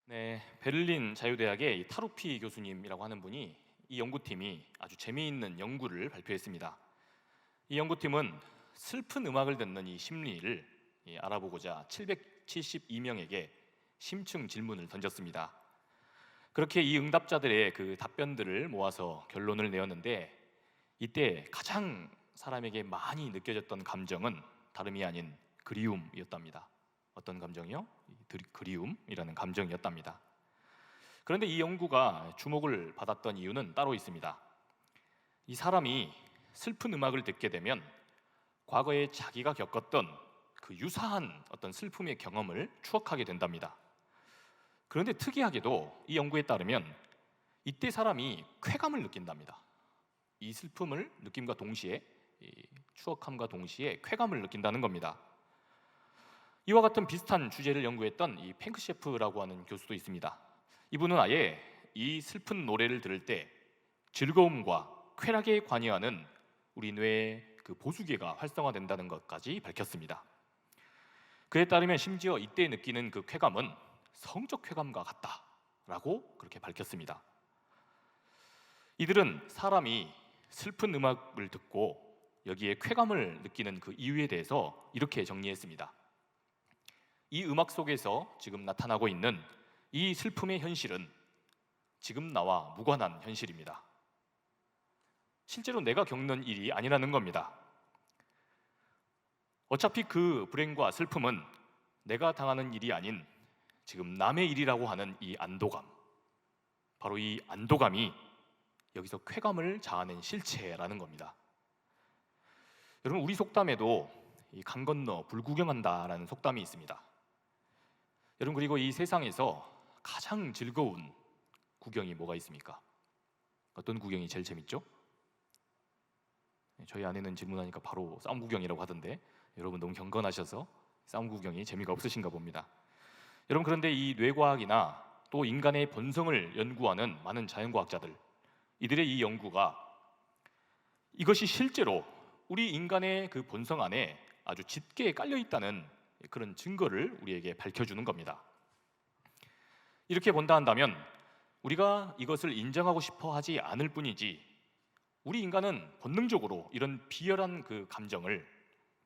네, 베를린 자유대학의 이 타루피 교수님이라고 하는 분이 이 연구팀이 아주 재미있는 연구를 발표했습니다. 이 연구팀은 슬픈 음악을 듣는 이 심리를 알아보고자 772명에게 심층 질문을 던졌습니다. 그렇게 이 응답자들의 그 답변들을 모아서 결론을 내었는데, 이때 가장 사람에게 많이 느껴졌던 감정은 다름이 아닌 그리움이었답니다. 어떤 감정이요? 그리움이라는 감정이었답니다. 그런데 이 연구가 주목을 받았던 이유는 따로 있습니다. 이 사람이 슬픈 음악을 듣게 되면 과거에 자기가 겪었던 그 유사한 어떤 슬픔의 경험을 추억하게 된답니다. 그런데 특이하게도 이 연구에 따르면 이때 사람이 쾌감을 느낀답니다. 이 슬픔을 느낌과 동시에, 이 추억함과 동시에 쾌감을 느낀다는 겁니다. 이와 같은 비슷한 주제를 연구했던 이 팽크 셰프라고 하는 교수도 있습니다. 이분은 아예 이 슬픈 노래를 들을 때 즐거움과 쾌락에 관여하는 우리 뇌의 그 보수계가 활성화된다는 것까지 밝혔습니다. 그에 따르면 심지어 이때 느끼는 그 쾌감은 성적 쾌감과 같다라고 그렇게 밝혔습니다. 이들은 사람이 슬픈 음악을 듣고 여기에 쾌감을 느끼는 그 이유에 대해서 이렇게 정리했습니다. 이 음악 속에서 지금 나타나고 있는 이 슬픔의 현실은 지금 나와 무관한 현실입니다. 실제로 내가 겪는 일이 아니라는 겁니다. 어차피 그 불행과 슬픔은 내가 당하는 일이 아닌 지금 남의 일이라고 하는 이 안도감, 바로 이 안도감이 여기서 쾌감을 자아낸 실체라는 겁니다. 여러분, 우리 속담에도 이 강 건너 불 구경한다라는 속담이 있습니다. 여러분, 그리고 이 세상에서 가장 즐거운 구경이 뭐가 있습니까? 어떤 구경이 제일 재밌죠? 저희 아내는 질문하니까 바로 싸움 구경이라고 하던데, 여러분 너무 경건하셔서 싸움 구경이 재미가 없으신가 봅니다. 여러분, 그런데 이 뇌과학이나 또 인간의 본성을 연구하는 많은 자연과학자들, 이들의 이 연구가 이것이 실제로 우리 인간의 그 본성 안에 아주 짙게 깔려 있다는 그런 증거를 우리에게 밝혀주는 겁니다. 이렇게 본다 한다면 우리가 이것을 인정하고 싶어 하지 않을 뿐이지, 우리 인간은 본능적으로 이런 비열한 그 감정을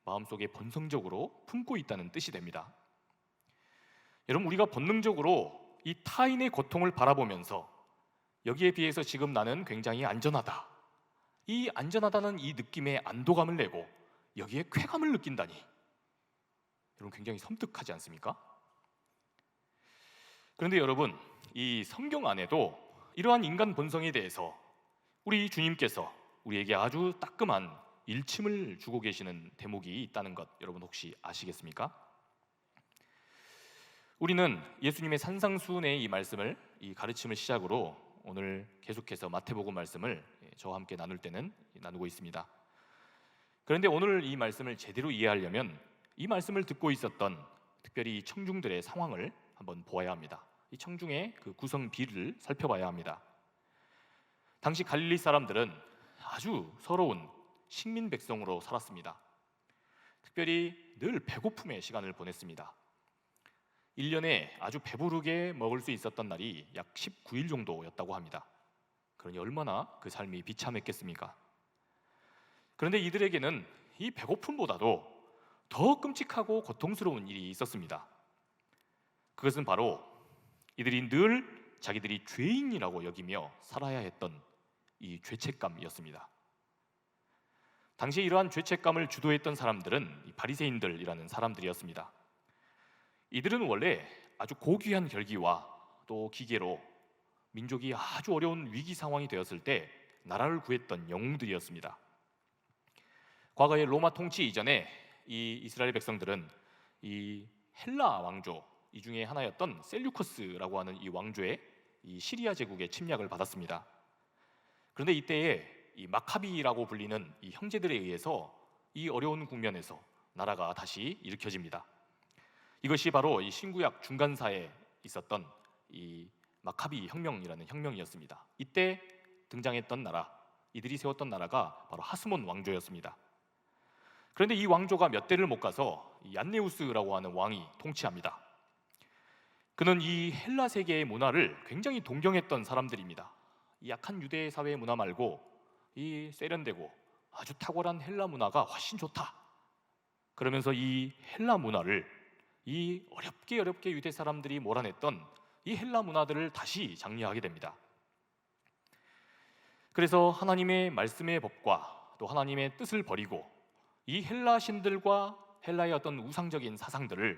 마음속에 본성적으로 품고 있다는 뜻이 됩니다. 여러분, 우리가 본능적으로 이 타인의 고통을 바라보면서 여기에 비해서 지금 나는 굉장히 안전하다, 이 안전하다는 이 느낌에 안도감을 내고 여기에 쾌감을 느낀다니, 여러분 굉장히 섬뜩하지 않습니까? 그런데 여러분, 이 성경 안에도 이러한 인간 본성에 대해서 우리 주님께서 우리에게 아주 따끔한 일침을 주고 계시는 대목이 있다는 것, 여러분 혹시 아시겠습니까? 우리는 예수님의 산상수훈의 이 말씀을, 이 가르침을 시작으로 오늘 계속해서 마태복음 말씀을 저와 함께 나눌 때는 나누고 있습니다. 그런데 오늘 이 말씀을 제대로 이해하려면 이 말씀을 듣고 있었던 특별히 이 청중들의 상황을 한번 보아야 합니다. 이 청중의 그 구성 비를 살펴봐야 합니다. 당시 갈릴리 사람들은 아주 서러운 식민 백성으로 살았습니다. 특별히 늘 배고픔의 시간을 보냈습니다. 1년에 아주 배부르게 먹을 수 있었던 날이 약 19일 정도였다고 합니다. 그러니 얼마나 그 삶이 비참했겠습니까? 그런데 이들에게는 이 배고픔보다도 더 끔찍하고 고통스러운 일이 있었습니다. 그것은 바로 이들이 늘 자기들이 죄인이라고 여기며 살아야 했던 이 죄책감이었습니다. 당시 이러한 죄책감을 주도했던 사람들은 이 바리새인들이라는 사람들이었습니다. 이들은 원래 아주 고귀한 결기와 또 기계로 민족이 아주 어려운 위기 상황이 되었을 때 나라를 구했던 영웅들이었습니다. 과거에 로마 통치 이전에 이 이스라엘 백성들은 이 헬라 왕조 이 중에 하나였던 셀류커스라고 하는 이 왕조의 이 시리아 제국의 침략을 받았습니다. 그런데 이때에 이 마카비라고 불리는 이 형제들에 의해서 이 어려운 국면에서 나라가 다시 일으켜집니다. 이것이 바로 이 신구약 중간사에 있었던 이 마카비 혁명이라는 혁명이었습니다. 이때 등장했던 나라, 이들이 세웠던 나라가 바로 하스몬 왕조였습니다. 그런데 이 왕조가 몇 대를 못 가서 이 안네우스라고 하는 왕이 통치합니다. 그는 이 헬라 세계의 문화를 굉장히 동경했던 사람들입니다. 이 약한 유대 사회의 문화 말고 이 세련되고 아주 탁월한 헬라 문화가 훨씬 좋다. 그러면서 이 헬라 문화를, 이 어렵게 유대 사람들이 몰아냈던 이 헬라 문화들을 다시 장려하게 됩니다. 그래서 하나님의 말씀의 법과 또 하나님의 뜻을 버리고 이 헬라 신들과 헬라의 어떤 우상적인 사상들을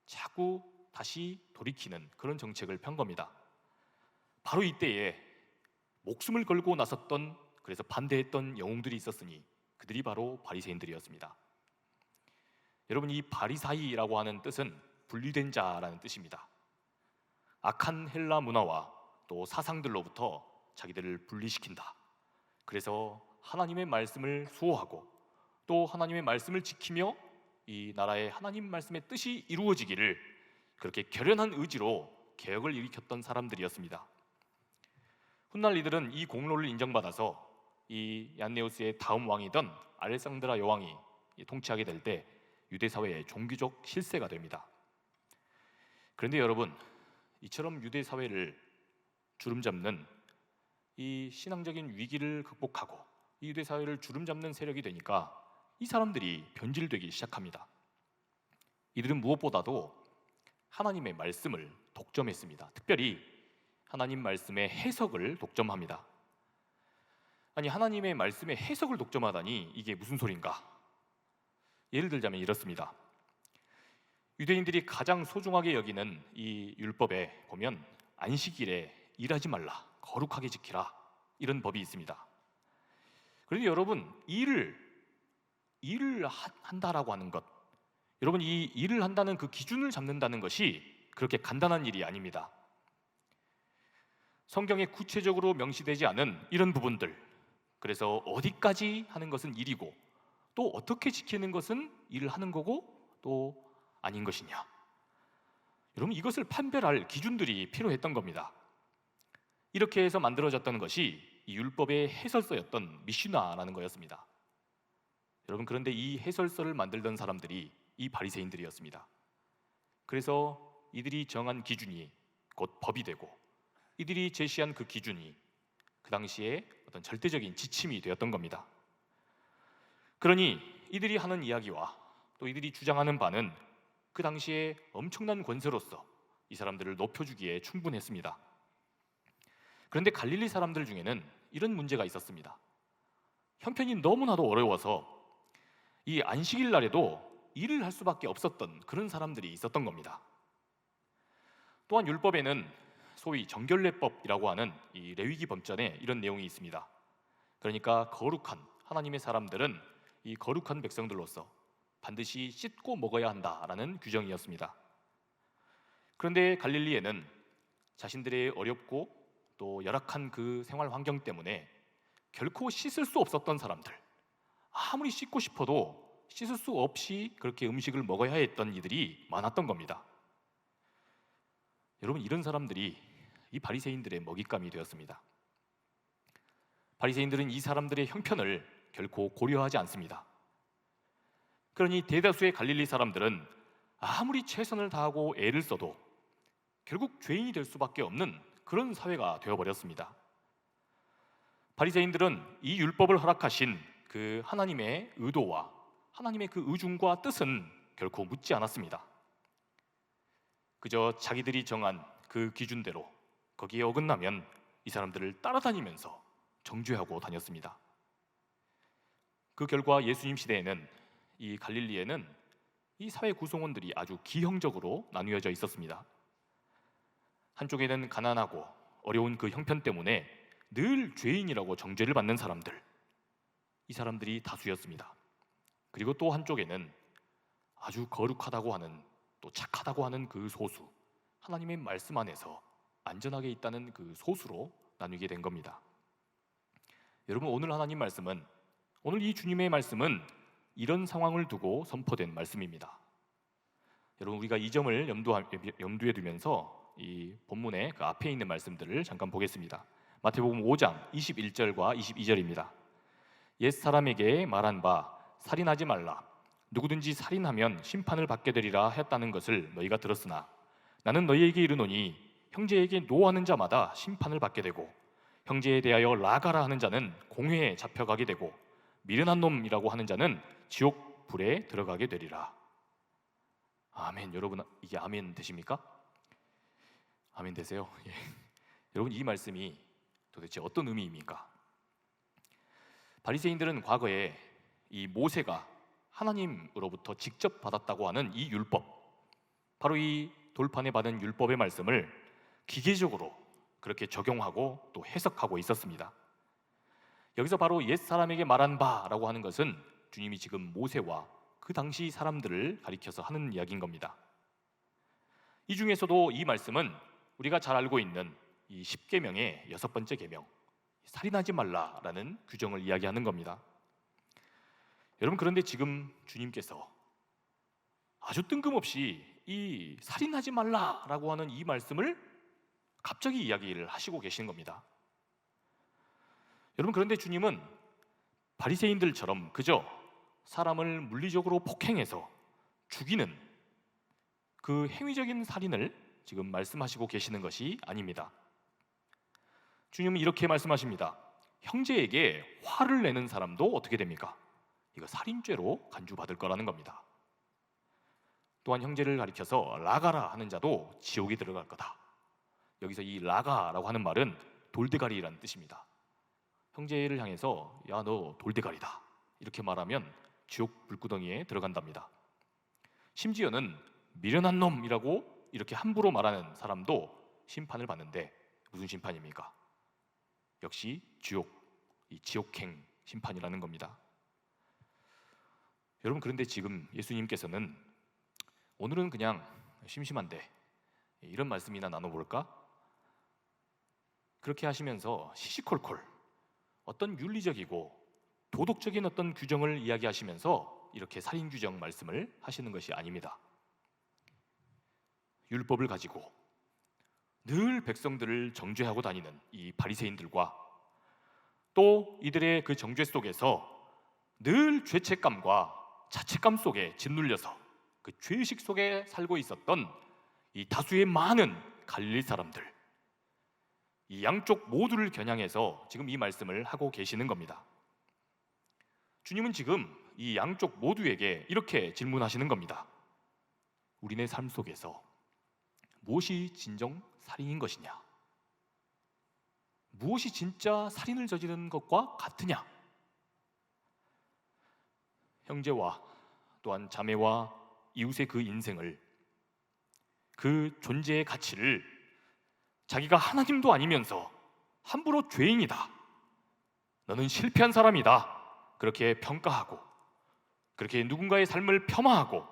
자꾸 다시 돌이키는 그런 정책을 편 겁니다. 바로 이때에 목숨을 걸고 나섰던, 그래서 반대했던 영웅들이 있었으니 그들이 바로 바리새인들이었습니다. 여러분, 이 바리사이라고 하는 뜻은 분리된 자라는 뜻입니다. 악한 헬라 문화와 또 사상들로부터 자기들을 분리시킨다. 그래서 하나님의 말씀을 수호하고 또 하나님의 말씀을 지키며 이 나라의 하나님 말씀의 뜻이 이루어지기를 그렇게 결연한 의지로 개혁을 일으켰던 사람들이었습니다. 훗날 이들은 이 공로를 인정받아서 이 얀네오스의 다음 왕이던 알렉산드라 여왕이 통치하게 될 때 유대 사회의 종교적 실세가 됩니다. 그런데 여러분, 이처럼 유대 사회를 주름잡는 이 신앙적인 위기를 극복하고 이 유대 사회를 주름잡는 세력이 되니까 이 사람들이 변질되기 시작합니다. 이들은 무엇보다도 하나님의 말씀을 독점했습니다. 특별히 하나님 말씀의 해석을 독점합니다. 아니, 하나님의 말씀의 해석을 독점하다니 이게 무슨 소린가? 예를 들자면 이렇습니다. 유대인들이 가장 소중하게 여기는 이 율법에 보면 안식일에 일하지 말라, 거룩하게 지키라, 이런 법이 있습니다. 그런데 여러분, 일을 한다라고 하는 것, 여러분, 이 일을 한다는 그 기준을 잡는다는 것이 그렇게 간단한 일이 아닙니다. 성경에 구체적으로 명시되지 않은 이런 부분들, 그래서 어디까지 하는 것은 일이고 또 어떻게 지키는 것은 일을 하는 거고 또 아닌 것이냐, 여러분, 이것을 판별할 기준들이 필요했던 겁니다. 이렇게 해서 만들어졌던 것이 이 율법의 해설서였던 미슈나라는 거였습니다. 여러분, 그런데 이 해설서를 만들던 사람들이 이 바리새인들이었습니다. 그래서 이들이 정한 기준이 곧 법이 되고 이들이 제시한 그 기준이 그 당시에 어떤 절대적인 지침이 되었던 겁니다. 그러니 이들이 하는 이야기와 또 이들이 주장하는 바는 그 당시에 엄청난 권세로서 이 사람들을 높여주기에 충분했습니다. 그런데 갈릴리 사람들 중에는 이런 문제가 있었습니다. 형편이 너무나도 어려워서 이 안식일 날에도 일을 할 수밖에 없었던 그런 사람들이 있었던 겁니다. 또한 율법에는 소위 정결례법이라고 하는 이 레위기 법전에 이런 내용이 있습니다. 그러니까 거룩한 하나님의 사람들은 이 거룩한 백성들로서 반드시 씻고 먹어야 한다라는 규정이었습니다. 그런데 갈릴리에는 자신들의 어렵고 또 열악한 그 생활 환경 때문에 결코 씻을 수 없었던 사람들, 아무리 씻고 싶어도 씻을 수 없이 그렇게 음식을 먹어야 했던 이들이 많았던 겁니다. 여러분, 이런 사람들이 이 바리새인들의 먹잇감이 되었습니다. 바리새인들은 이 사람들의 형편을 결코 고려하지 않습니다. 그러니 대다수의 갈릴리 사람들은 아무리 최선을 다하고 애를 써도 결국 죄인이 될 수밖에 없는 그런 사회가 되어버렸습니다. 바리새인들은 이 율법을 허락하신 그 하나님의 의도와 하나님의 그 의중과 뜻은 결코 묻지 않았습니다. 그저 자기들이 정한 그 기준대로 거기에 어긋나면 이 사람들을 따라다니면서 정죄하고 다녔습니다. 그 결과 예수님 시대에는 이 갈릴리에는 이 사회 구성원들이 아주 기형적으로 나뉘어져 있었습니다. 한쪽에는 가난하고 어려운 그 형편 때문에 늘 죄인이라고 정죄를 받는 사람들, 이 사람들이 다수였습니다. 그리고 또 한쪽에는 아주 거룩하다고 하는, 또 착하다고 하는 그 소수, 하나님의 말씀 안에서 안전하게 있다는 그 소수로 나뉘게 된 겁니다. 여러분, 오늘 하나님 말씀은, 오늘 이 주님의 말씀은 이런 상황을 두고 선포된 말씀입니다. 여러분, 우리가 이 점을 염두에 두면서 이 본문의 그 앞에 있는 말씀들을 잠깐 보겠습니다. 마태복음 5장 21절과 22절입니다. 옛 사람에게 말한 바 살인하지 말라, 누구든지 살인하면 심판을 받게 되리라 했다는 것을 너희가 들었으나 나는 너희에게 이르노니 형제에게 노하는 자마다 심판을 받게 되고 형제에 대하여 라가라 하는 자는 공회에 잡혀가게 되고 미련한 놈이라고 하는 자는 지옥 불에 들어가게 되리라. 아멘. 여러분, 이게 아멘 되십니까? 아멘 되세요? 예. 여러분, 이 말씀이 도대체 어떤 의미입니까? 바리새인들은 과거에 이 모세가 하나님으로부터 직접 받았다고 하는 이 율법, 바로 이 돌판에 받은 율법의 말씀을 기계적으로 그렇게 적용하고 또 해석하고 있었습니다. 여기서 바로 옛사람에게 말한 바라고 하는 것은 주님이 지금 모세와 그 당시 사람들을 가리켜서 하는 이야기인 겁니다. 이 중에서도 이 말씀은 우리가 잘 알고 있는 이 10계명의 6번째 계명, 살인하지 말라라는 규정을 이야기하는 겁니다. 여러분, 그런데 지금 주님께서 아주 뜬금없이 이 살인하지 말라라고 하는 이 말씀을 갑자기 이야기를 하시고 계신 겁니다. 여러분, 그런데 주님은 바리새인들처럼 그저 사람을 물리적으로 폭행해서 죽이는 그 행위적인 살인을 지금 말씀하시고 계시는 것이 아닙니다. 주님은 이렇게 말씀하십니다. 형제에게 화를 내는 사람도 어떻게 됩니까? 이거 살인죄로 간주받을 거라는 겁니다. 또한 형제를 가리켜서 라가라 하는 자도 지옥에 들어갈 거다. 여기서 이 라가라고 하는 말은 돌대가리라는 뜻입니다. 형제를 향해서 야, 너 돌대가리다 이렇게 말하면 지옥 불구덩이에 들어간답니다. 심지어는 미련한 놈이라고 이렇게 함부로 말하는 사람도 심판을 받는데 무슨 심판입니까? 역시 지옥, 이 지옥행 심판이라는 겁니다. 여러분, 그런데 지금 예수님께서는 오늘은 그냥 심심한데 이런 말씀이나 나눠볼까? 그렇게 하시면서 시시콜콜 어떤 윤리적이고 도덕적인 어떤 규정을 이야기하시면서 이렇게 살인 규정 말씀을 하시는 것이 아닙니다. 율법을 가지고 늘 백성들을 정죄하고 다니는 이 바리새인들과 또 이들의 그 정죄 속에서 늘 죄책감과 자책감 속에 짓눌려서 그 죄의식 속에 살고 있었던 이 다수의 많은 갈릴리 사람들, 이 양쪽 모두를 겨냥해서 지금 이 말씀을 하고 계시는 겁니다. 주님은 지금 이 양쪽 모두에게 이렇게 질문하시는 겁니다. 우리네 삶 속에서 무엇이 진정 살인인 것이냐? 무엇이 진짜 살인을 저지르는 것과 같으냐? 형제와 또한 자매와 이웃의 그 인생을, 그 존재의 가치를 자기가 하나님도 아니면서 함부로 죄인이다, 너는 실패한 사람이다, 그렇게 평가하고 그렇게 누군가의 삶을 폄하하고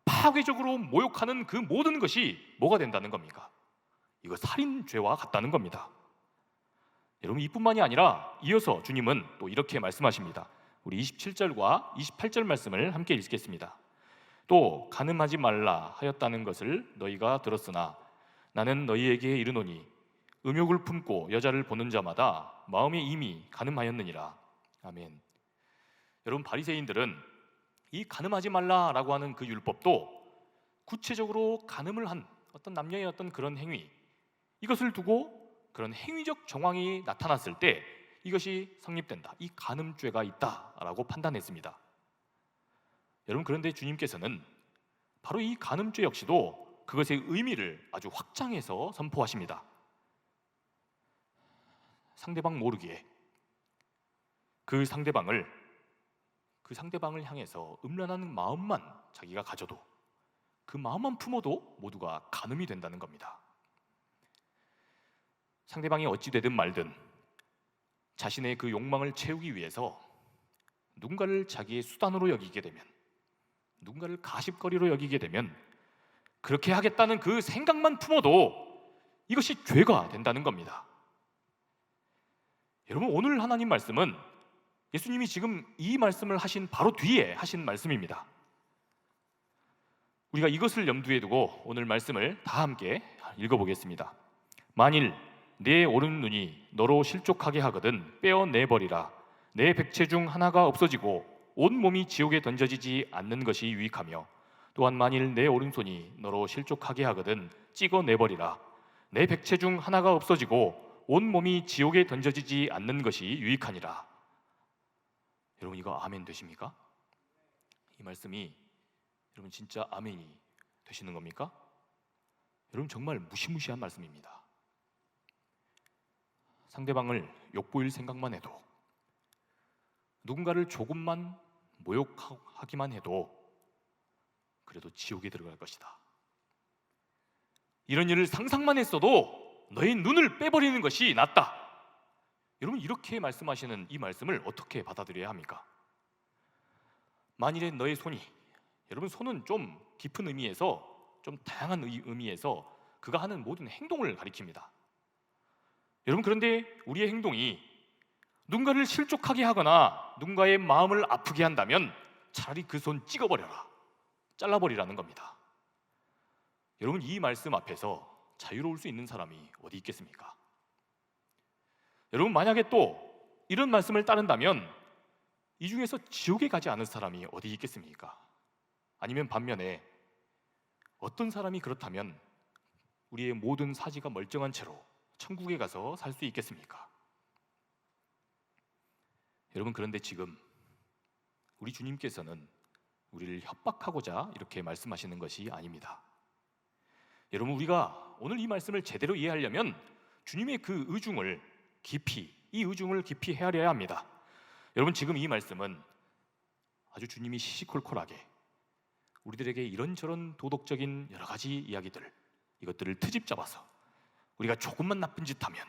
파괴적으로 모욕하는 그 모든 것이 뭐가 된다는 겁니까? 이거 살인죄와 같다는 겁니다. 여러분, 이뿐만이 아니라 이어서 주님은 또 이렇게 말씀하십니다. 우리 27절과 28절 말씀을 함께 읽겠습니다. 또 간음하지 말라 하였다는 것을 너희가 들었으나 나는 너희에게 이르노니 음욕을 품고 여자를 보는 자마다 마음에 이미 간음하였느니라. 아멘. 여러분, 바리새인들은 이 간음하지 말라라고 하는 그 율법도 구체적으로 간음을 한 어떤 남녀의 어떤 그런 행위, 이것을 두고 그런 행위적 정황이 나타났을 때 이것이 성립된다, 이 간음죄가 있다라고 판단했습니다. 여러분, 그런데 주님께서는 바로 이 간음죄 역시도 그것의 의미를 아주 확장해서 선포하십니다. 상대방 모르기에 그 상대방을 향해서 음란한 마음만 자기가 가져도, 그 마음만 품어도 모두가 간음이 된다는 겁니다. 상대방이 어찌 되든 말든 자신의 그 욕망을 채우기 위해서 누군가를 자기의 수단으로 여기게 되면, 누군가를 가십거리로 여기게 되면 그렇게 하겠다는 그 생각만 품어도 이것이 죄가 된다는 겁니다. 여러분, 오늘 하나님 말씀은 예수님이 지금 이 말씀을 하신 바로 뒤에 하신 말씀입니다. 우리가 이것을 염두에 두고 오늘 말씀을 다 함께 읽어보겠습니다. 만일 내 오른눈이 너로 실족하게 하거든 빼어내버리라. 내 백체 중 하나가 없어지고 온 몸이 지옥에 던져지지 않는 것이 유익하며, 또한 만일 내 오른손이 너로 실족하게 하거든 찍어내버리라. 내 백체 중 하나가 없어지고 온 몸이 지옥에 던져지지 않는 것이 유익하니라. 여러분, 이거 아멘 되십니까? 이 말씀이 여러분 진짜 아멘이 되시는 겁니까? 여러분, 정말 무시무시한 말씀입니다. 상대방을 욕보일 생각만 해도, 누군가를 조금만 모욕하기만 해도 그래도 지옥에 들어갈 것이다. 이런 일을 상상만 했어도 너의 눈을 빼버리는 것이 낫다. 여러분, 이렇게 말씀하시는 이 말씀을 어떻게 받아들여야 합니까? 만일에 너의 손이, 여러분, 손은 좀 깊은 의미에서, 좀 다양한 의미에서 그가 하는 모든 행동을 가리킵니다. 여러분, 그런데 우리의 행동이 누군가를 실족하게 하거나 누군가의 마음을 아프게 한다면 차라리 그 손 찍어버려라, 잘라버리라는 겁니다. 여러분, 이 말씀 앞에서 자유로울 수 있는 사람이 어디 있겠습니까? 여러분, 만약에 또 이런 말씀을 따른다면 이 중에서 지옥에 가지 않을 사람이 어디 있겠습니까? 아니면 반면에 어떤 사람이 그렇다면 우리의 모든 사지가 멀쩡한 채로 천국에 가서 살 수 있겠습니까? 여러분, 그런데 지금 우리 주님께서는 우리를 협박하고자 이렇게 말씀하시는 것이 아닙니다. 여러분, 우리가 오늘 이 말씀을 제대로 이해하려면 주님의 그 의중을 깊이 헤아려야 합니다. 여러분, 지금 이 말씀은 아주 주님이 시시콜콜하게 우리들에게 이런저런 도덕적인 여러 가지 이야기들, 이것들을 트집 잡아서 우리가 조금만 나쁜 짓 하면,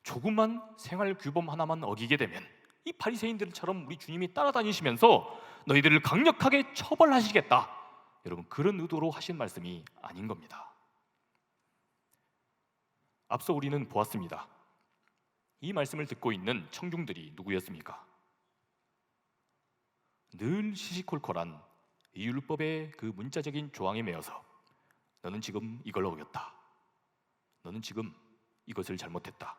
조금만 생활 규범 하나만 어기게 되면 이 바리새인들처럼 우리 주님이 따라다니시면서 너희들을 강력하게 처벌하시겠다, 여러분, 그런 의도로 하신 말씀이 아닌 겁니다. 앞서 우리는 보았습니다. 이 말씀을 듣고 있는 청중들이 누구였습니까? 늘 시시콜콜한 이 율법의 그 문자적인 조항에 매여서 너는 지금 이걸 어겼다, 너는 지금 이것을 잘못했다,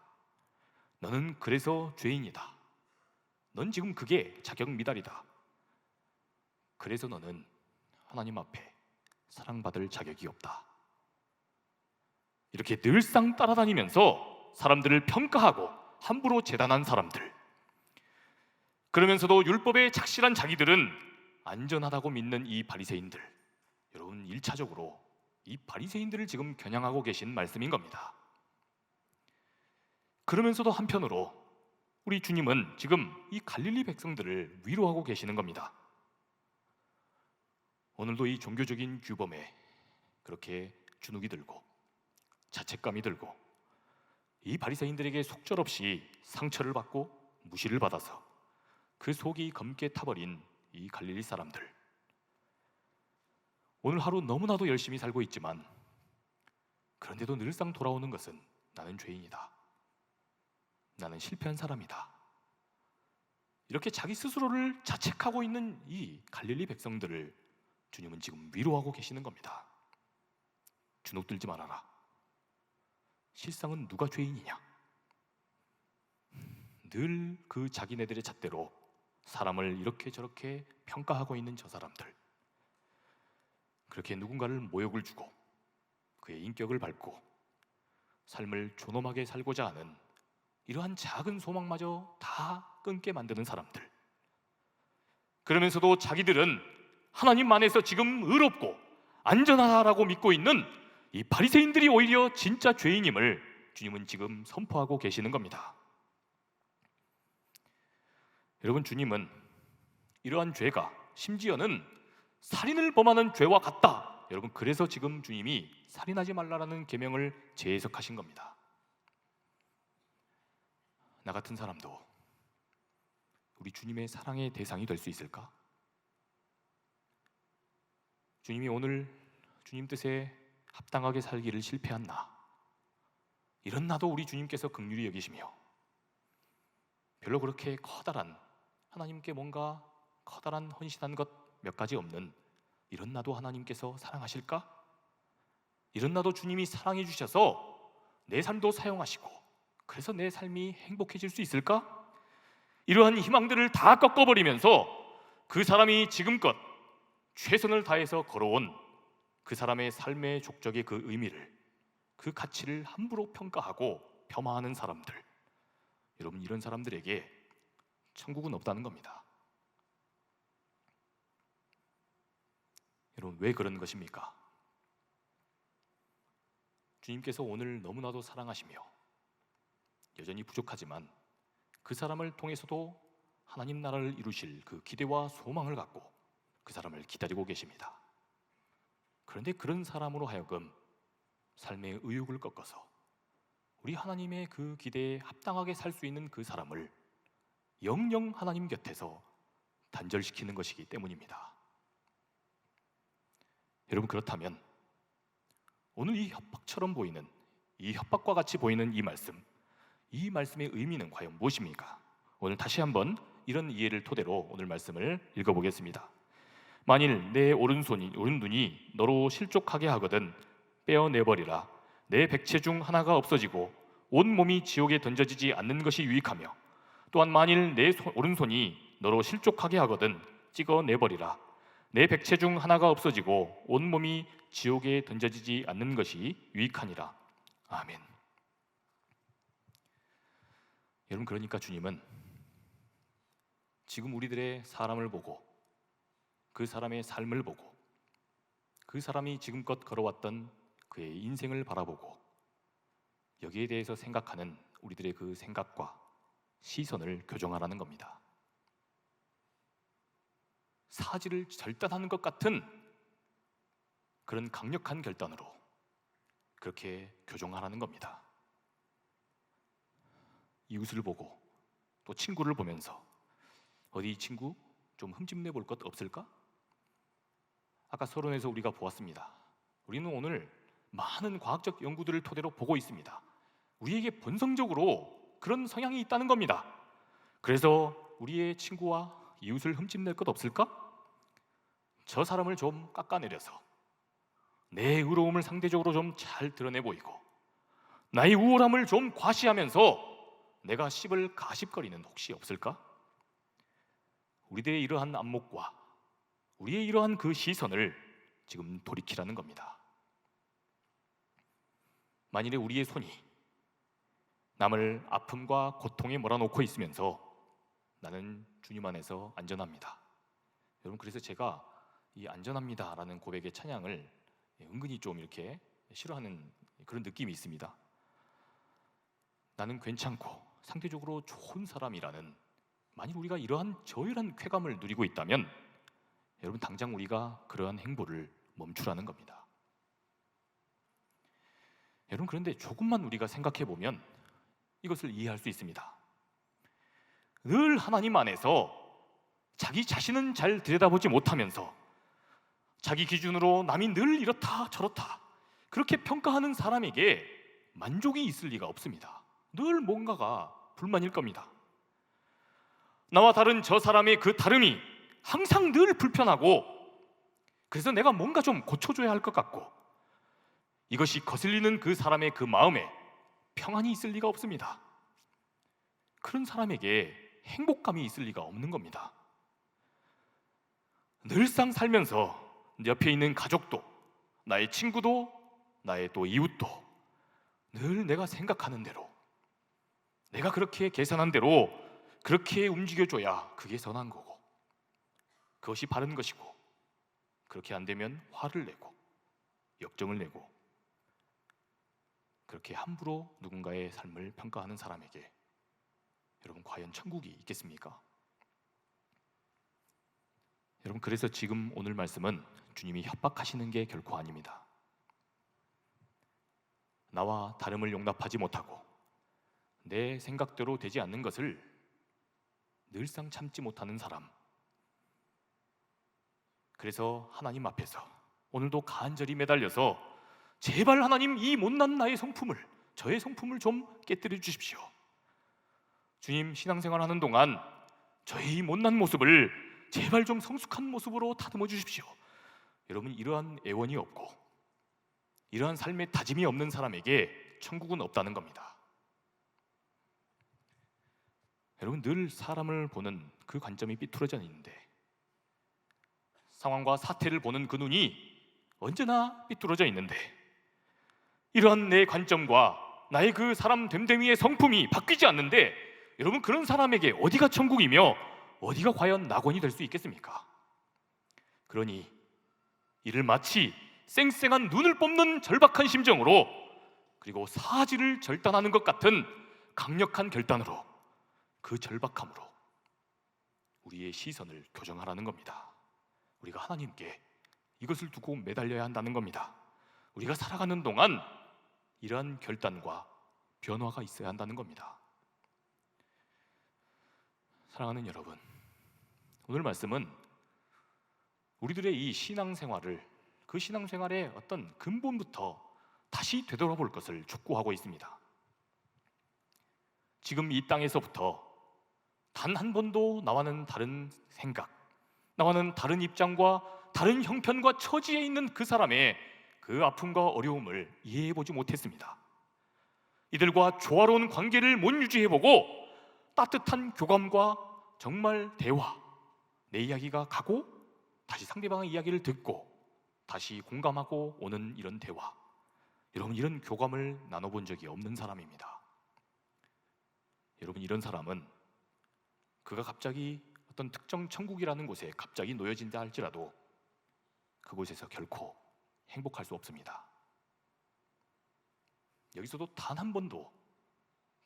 너는 그래서 죄인이다, 넌 지금 그게 자격 미달이다, 그래서 너는 하나님 앞에 사랑받을 자격이 없다, 이렇게 늘상 따라다니면서 사람들을 평가하고 함부로 재단한 사람들, 그러면서도 율법에 착실한 자기들은 안전하다고 믿는 이 바리새인들, 여러분, 1차적으로 이 바리새인들을 지금 겨냥하고 계신 말씀인 겁니다. 그러면서도 한편으로 우리 주님은 지금 이 갈릴리 백성들을 위로하고 계시는 겁니다. 오늘도 이 종교적인 규범에 그렇게 주눅이 들고 자책감이 들고 이 바리새인들에게 속절없이 상처를 받고 무시를 받아서 그 속이 검게 타버린 이 갈릴리 사람들, 오늘 하루 너무나도 열심히 살고 있지만 그런데도 늘상 돌아오는 것은 나는 죄인이다, 나는 실패한 사람이다, 이렇게 자기 스스로를 자책하고 있는 이 갈릴리 백성들을 주님은 지금 위로하고 계시는 겁니다. 주눅 들지 말아라. 실상은 누가 죄인이냐? 늘 그 자기네들의 잣대로 사람을 이렇게 저렇게 평가하고 있는 저 사람들, 그렇게 누군가를 모욕을 주고 그의 인격을 밟고 삶을 존엄하게 살고자 하는 이러한 작은 소망마저 다 끊게 만드는 사람들, 그러면서도 자기들은 하나님 안에서 지금 의롭고 안전하다라고 믿고 있는 이 바리새인들이 오히려 진짜 죄인임을 주님은 지금 선포하고 계시는 겁니다. 여러분, 주님은 이러한 죄가 심지어는 살인을 범하는 죄와 같다, 여러분, 그래서 지금 주님이 살인하지 말라라는 계명을 재해석하신 겁니다. 나 같은 사람도 우리 주님의 사랑의 대상이 될 수 있을까? 주님이 오늘 주님 뜻에 합당하게 살기를 실패한 나, 이런 나도 우리 주님께서 긍휼히 여기시며 별로 그렇게 커다란, 하나님께 뭔가 커다란 헌신한 것 몇 가지 없는 이런 나도 하나님께서 사랑하실까? 이런 나도 주님이 사랑해 주셔서 내 삶도 사용하시고 그래서 내 삶이 행복해질 수 있을까? 이러한 희망들을 다 꺾어버리면서 그 사람이 지금껏 최선을 다해서 걸어온 그 사람의 삶의 족적의 그 의미를, 그 가치를 함부로 평가하고 폄하하는 사람들, 여러분 이런 사람들에게 천국은 없다는 겁니다. 여러분 왜 그런 것입니까? 주님께서 오늘 너무나도 사랑하시며 여전히 부족하지만 그 사람을 통해서도 하나님 나라를 이루실 그 기대와 소망을 갖고 그 사람을 기다리고 계십니다. 그런데 그런 사람으로 하여금 삶의 의욕을 꺾어서 우리 하나님의 그 기대에 합당하게 살 수 있는 그 사람을 영영 하나님 곁에서 단절시키는 것이기 때문입니다. 여러분 그렇다면 오늘 이 협박처럼 보이는, 이 협박과 같이 보이는 이 말씀의 의미는 과연 무엇입니까? 오늘 다시 한번 이런 이해를 토대로 오늘 말씀을 읽어보겠습니다. 만일 내 오른눈이 너로 실족하게 하거든 빼어내버리라. 내 백체 중 하나가 없어지고 온 몸이 지옥에 던져지지 않는 것이 유익하며, 또한 만일 내 오른손이 너로 실족하게 하거든 찍어내버리라. 내 백체 중 하나가 없어지고 온 몸이 지옥에 던져지지 않는 것이 유익하니라. 아멘. 여러분 그러니까 주님은 지금 우리들의 사람을 보고, 그 사람의 삶을 보고, 그 사람이 지금껏 걸어왔던 그의 인생을 바라보고 여기에 대해서 생각하는 우리들의 그 생각과 시선을 교정하라는 겁니다. 사지를 절단하는 것 같은 그런 강력한 결단으로 그렇게 교정하라는 겁니다. 이웃을 보고 또 친구를 보면서 어디 이 친구 좀 흠집내 볼 것 없을까? 아까 서론에서 우리가 보았습니다. 우리는 오늘 많은 과학적 연구들을 토대로 보고 있습니다. 우리에게 본성적으로 그런 성향이 있다는 겁니다. 그래서 우리의 친구와 이웃을 흠집낼 것 없을까? 저 사람을 좀 깎아내려서 내 의로움을 상대적으로 좀 잘 드러내 보이고 나의 우월함을 좀 과시하면서 내가 씹을 가십거리는 혹시 없을까? 우리들의 이러한 안목과 우리의 이러한 그 시선을 지금 돌이키라는 겁니다. 만일에 우리의 손이 남을 아픔과 고통에 몰아놓고 있으면서 나는 주님 안에서 안전합니다. 여러분 그래서 제가 이 안전합니다라는 고백의 찬양을 은근히 좀 이렇게 싫어하는 그런 느낌이 있습니다. 나는 괜찮고 상대적으로 좋은 사람이라는, 만일 우리가 이러한 저열한 쾌감을 누리고 있다면 여러분 당장 우리가 그러한 행보를 멈추라는 겁니다. 여러분 그런데 조금만 우리가 생각해 보면 이것을 이해할 수 있습니다. 늘 하나님 안에서 자기 자신은 잘 들여다보지 못하면서 자기 기준으로 남이 늘 이렇다 저렇다 그렇게 평가하는 사람에게 만족이 있을 리가 없습니다. 늘 뭔가가 불만일 겁니다. 나와 다른 저 사람의 그 다름이 항상 늘 불편하고, 그래서 내가 뭔가 좀 고쳐줘야 할 것 같고, 이것이 거슬리는 그 사람의 그 마음에 평안이 있을 리가 없습니다. 그런 사람에게 행복감이 있을 리가 없는 겁니다. 늘상 살면서 옆에 있는 가족도, 나의 친구도, 나의 또 이웃도 늘 내가 생각하는 대로, 내가 그렇게 계산한 대로 그렇게 움직여줘야 그게 선한 거고, 그것이 바른 것이고, 그렇게 안 되면 화를 내고 역정을 내고 그렇게 함부로 누군가의 삶을 평가하는 사람에게 여러분 과연 천국이 있겠습니까? 여러분 그래서 지금 오늘 말씀은 주님이 협박하시는 게 결코 아닙니다. 나와 다름을 용납하지 못하고 내 생각대로 되지 않는 것을 늘상 참지 못하는 사람, 그래서 하나님 앞에서 오늘도 간절히 매달려서 제발 하나님 이 못난 나의 성품을, 저의 성품을 좀 깨뜨려 주십시오. 주님 신앙생활 하는 동안 저의 이 못난 모습을 제발 좀 성숙한 모습으로 다듬어 주십시오. 여러분 이러한 애원이 없고 이러한 삶의 다짐이 없는 사람에게 천국은 없다는 겁니다. 여러분 늘 사람을 보는 그 관점이 삐뚤어져 있는데, 상황과 사태를 보는 그 눈이 언제나 삐뚤어져 있는데, 이러한 내 관점과 나의 그 사람 됨됨이의 성품이 바뀌지 않는데, 여러분, 그런 사람에게 어디가 천국이며 어디가 과연 낙원이 될 수 있겠습니까? 그러니 이를 마치 쌩쌩한 눈을 뽑는 절박한 심정으로, 그리고 사지를 절단하는 것 같은 강력한 결단으로, 그 절박함으로 우리의 시선을 교정하라는 겁니다. 우리가 하나님께 이것을 두고 매달려야 한다는 겁니다. 우리가 살아가는 동안 이러한 결단과 변화가 있어야 한다는 겁니다. 사랑하는 여러분, 오늘 말씀은 우리들의 이 신앙생활을, 그 신앙생활의 어떤 근본부터 다시 되돌아볼 것을 촉구하고 있습니다. 지금 이 땅에서부터 단 한 번도 나와는 다른 생각, 나와는 다른 입장과 다른 형편과 처지에 있는 그 사람의 그 아픔과 어려움을 이해해보지 못했습니다. 이들과 조화로운 관계를 못 유지해보고 따뜻한 교감과 정말 대화, 내 이야기가 가고 다시 상대방의 이야기를 듣고 다시 공감하고 오는 이런 대화, 여러분, 이런 교감을 나눠본 적이 없는 사람입니다. 여러분, 이런 사람은 그가 갑자기 어떤 특정 천국이라는 곳에 갑자기 놓여진다 할지라도 그곳에서 결코 행복할 수 없습니다. 여기서도 단 한 번도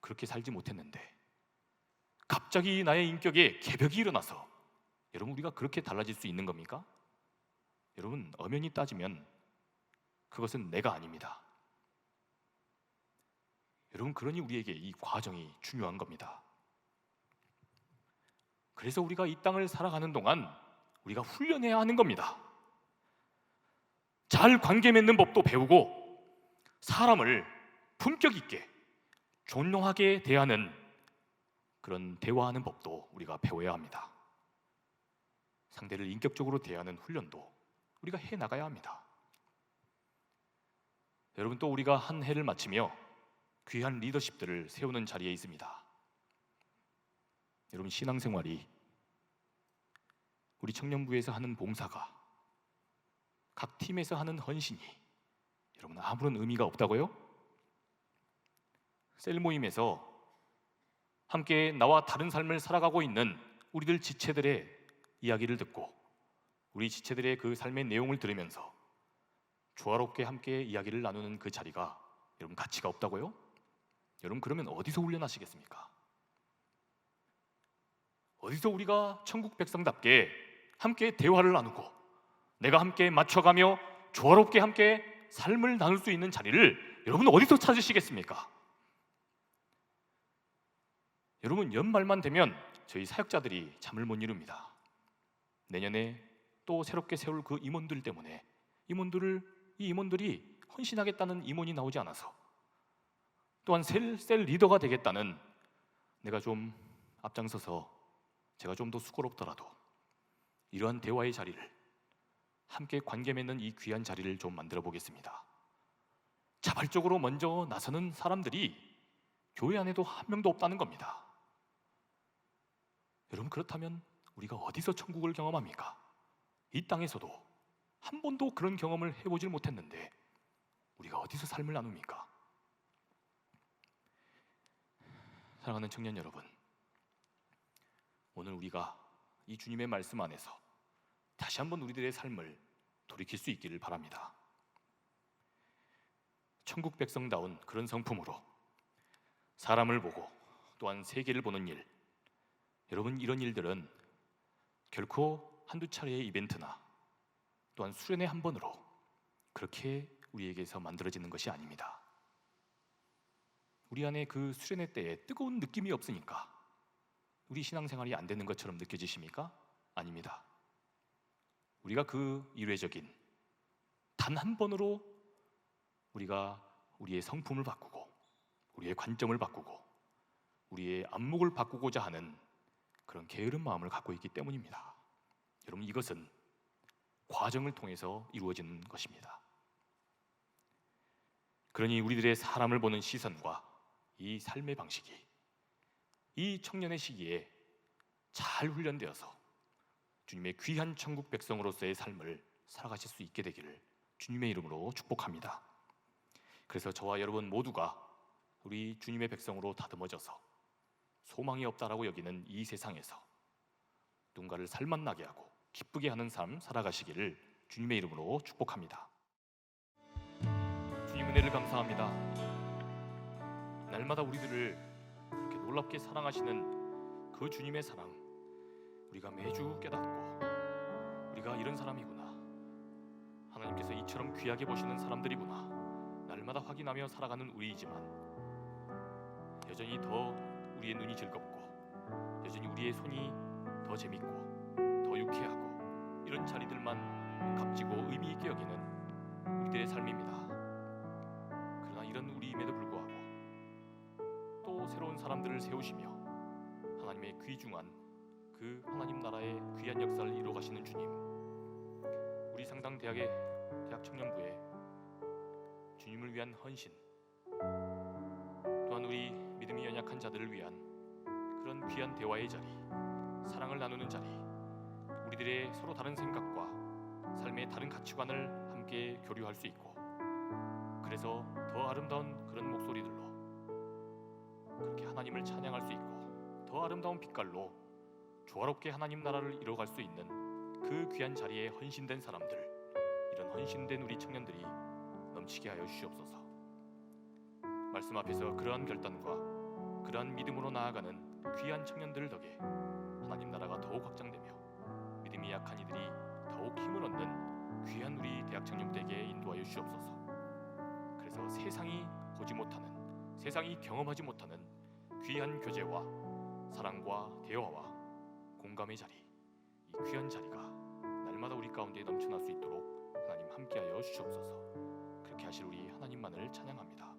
그렇게 살지 못했는데 갑자기 나의 인격에 개벽이 일어나서, 여러분, 우리가 그렇게 달라질 수 있는 겁니까? 여러분, 엄연히 따지면 그것은 내가 아닙니다. 여러분, 그러니 우리에게 이 과정이 중요한 겁니다. 그래서 우리가 이 땅을 살아가는 동안 우리가 훈련해야 하는 겁니다. 잘 관계 맺는 법도 배우고 사람을 품격 있게 존경하게 대하는 그런 대화하는 법도 우리가 배워야 합니다. 상대를 인격적으로 대하는 훈련도 우리가 해나가야 합니다. 여러분, 또 우리가 한 해를 마치며 귀한 리더십들을 세우는 자리에 있습니다. 여러분, 신앙생활이 우리 청년부에서 하는 봉사가, 각 팀에서 하는 헌신이 여러분 아무런 의미가 없다고요? 셀 모임에서 함께 나와 다른 삶을 살아가고 있는 우리들 지체들의 이야기를 듣고 우리 지체들의 그 삶의 내용을 들으면서 조화롭게 함께 이야기를 나누는 그 자리가 여러분 가치가 없다고요? 여러분, 그러면 어디서 훈련하시겠습니까? 어디서 우리가 천국 백성답게 함께 대화를 나누고 내가 함께 맞춰가며 조화롭게 함께 삶을 나눌 수 있는 자리를 여러분 어디서 찾으시겠습니까? 여러분, 연말만 되면 저희 사역자들이 잠을 못 이룹니다. 내년에 또 새롭게 세울 그 임원들 때문에 이 임원들이 헌신하겠다는 임원이 나오지 않아서, 또한 셀 리더가 되겠다는 내가 좀 앞장서서 제가 좀 더 수고롭더라도 이러한 대화의 자리를, 함께 관계 맺는 이 귀한 자리를 좀 만들어 보겠습니다. 자발적으로 먼저 나서는 사람들이 교회 안에도 한 명도 없다는 겁니다. 여러분, 그렇다면 우리가 어디서 천국을 경험합니까? 이 땅에서도 한 번도 그런 경험을 해보질 못했는데 우리가 어디서 삶을 나눕니까? 사랑하는 청년 여러분, 오늘 우리가 이 주님의 말씀 안에서 다시 한번 우리들의 삶을 돌이킬 수 있기를 바랍니다. 천국 백성다운 그런 성품으로 사람을 보고 또한 세계를 보는 일, 여러분, 이런 일들은 결코 한두 차례의 이벤트나 또한 수련회 한 번으로 그렇게 우리에게서 만들어지는 것이 아닙니다. 우리 안에 그 수련회 때에 뜨거운 느낌이 없으니까 우리 신앙생활이 안 되는 것처럼 느껴지십니까? 아닙니다. 우리가 그 이례적인 단 한 번으로 우리가 우리의 성품을 바꾸고 우리의 관점을 바꾸고 우리의 안목을 바꾸고자 하는 그런 게으른 마음을 갖고 있기 때문입니다. 여러분, 이것은 과정을 통해서 이루어지는 것입니다. 그러니 우리들의 사람을 보는 시선과 이 삶의 방식이 이 청년의 시기에 잘 훈련되어서 주님의 귀한 천국 백성으로서의 삶을 살아가실 수 있게 되기를 주님의 이름으로 축복합니다. 그래서 저와 여러분 모두가 우리 주님의 백성으로 다듬어져서 소망이 없다라고 여기는 이 세상에서 누군가를 살맛나게 하고 기쁘게 하는 삶 살아가시기를 주님의 이름으로 축복합니다. 주님 은혜를 감사합니다. 날마다 우리들을 그렇게 놀랍게 사랑하시는 그 주님의 사랑, 우리가 매주 깨닫고 우리가 이런 사람이구나, 하나님께서 이처럼 귀하게 보시는 사람들이구나 날마다 확인하며 살아가는 우리이지만 여전히 더 우리의 눈이 즐겁고 여전히 우리의 손이 더 재밌고 더 유쾌하고 이런 자리들만 값지고 의미 있게 여기는 우리들의 삶입니다. 그러나 이런 우리임에도 불구하고 또 새로운 사람들을 세우시며 하나님의 귀중한 그 하나님 나라의 귀한 역사를 이루어 가시는 주님, 우리 상당대학의 대학 청년부에 주님을 위한 헌신, 또한 우리 믿음이 연약한 자들을 위한 그런 귀한 대화의 자리, 사랑을 나누는 자리, 우리들의 서로 다른 생각과 삶의 다른 가치관을 함께 교류할 수 있고, 그래서 더 아름다운 그런 목소리들로 그렇게 하나님을 찬양할 수 있고 더 아름다운 빛깔로 조화롭게 하나님 나라를 이루어갈 수 있는 그 귀한 자리에 헌신된 사람들, 이런 헌신된 우리 청년들이 넘치게 하여 주시옵소서. 말씀 앞에서 그러한 결단과 그러한 믿음으로 나아가는 귀한 청년들 덕에 하나님 나라가 더욱 확장되며 믿음이 약한 이들이 더욱 힘을 얻는 귀한 우리 대학 청년들에게 인도하여 주시옵소서. 그래서 세상이 보지 못하는, 세상이 경험하지 못하는 귀한 교제와 사랑과 대화와 공감의 자리, 이 귀한 자리가 날마다 우리 가운데 넘쳐날 수 있도록 하나님 함께하여 주시옵소서. 그렇게 하실 우리 하나님만을 찬양합니다.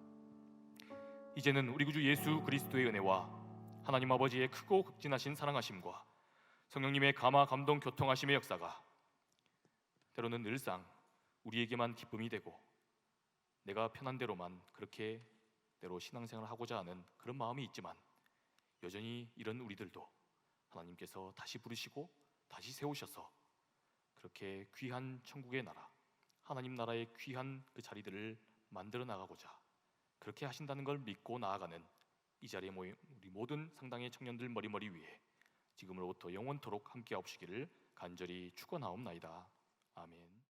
이제는 우리 구주 예수 그리스도의 은혜와 하나님 아버지의 크고 극진하신 사랑하심과 성령님의 감화 감동 교통하심의 역사가 때로는 늘상 우리에게만 기쁨이 되고 내가 편한 대로만 그렇게 대로 신앙생활을 하고자 하는 그런 마음이 있지만, 여전히 이런 우리들도 하나님께서 다시 부르시고 다시 세우셔서 그렇게 귀한 천국의 나라, 하나님 나라의 귀한 그 자리들을 만들어 나가고자 그렇게 하신다는 걸 믿고 나아가는 이 자리에 모인 우리 모든 상당의 청년들 머리머리 위에 지금으로부터 영원토록 함께 하옵시기를 간절히 축원하옵나이다. 아멘.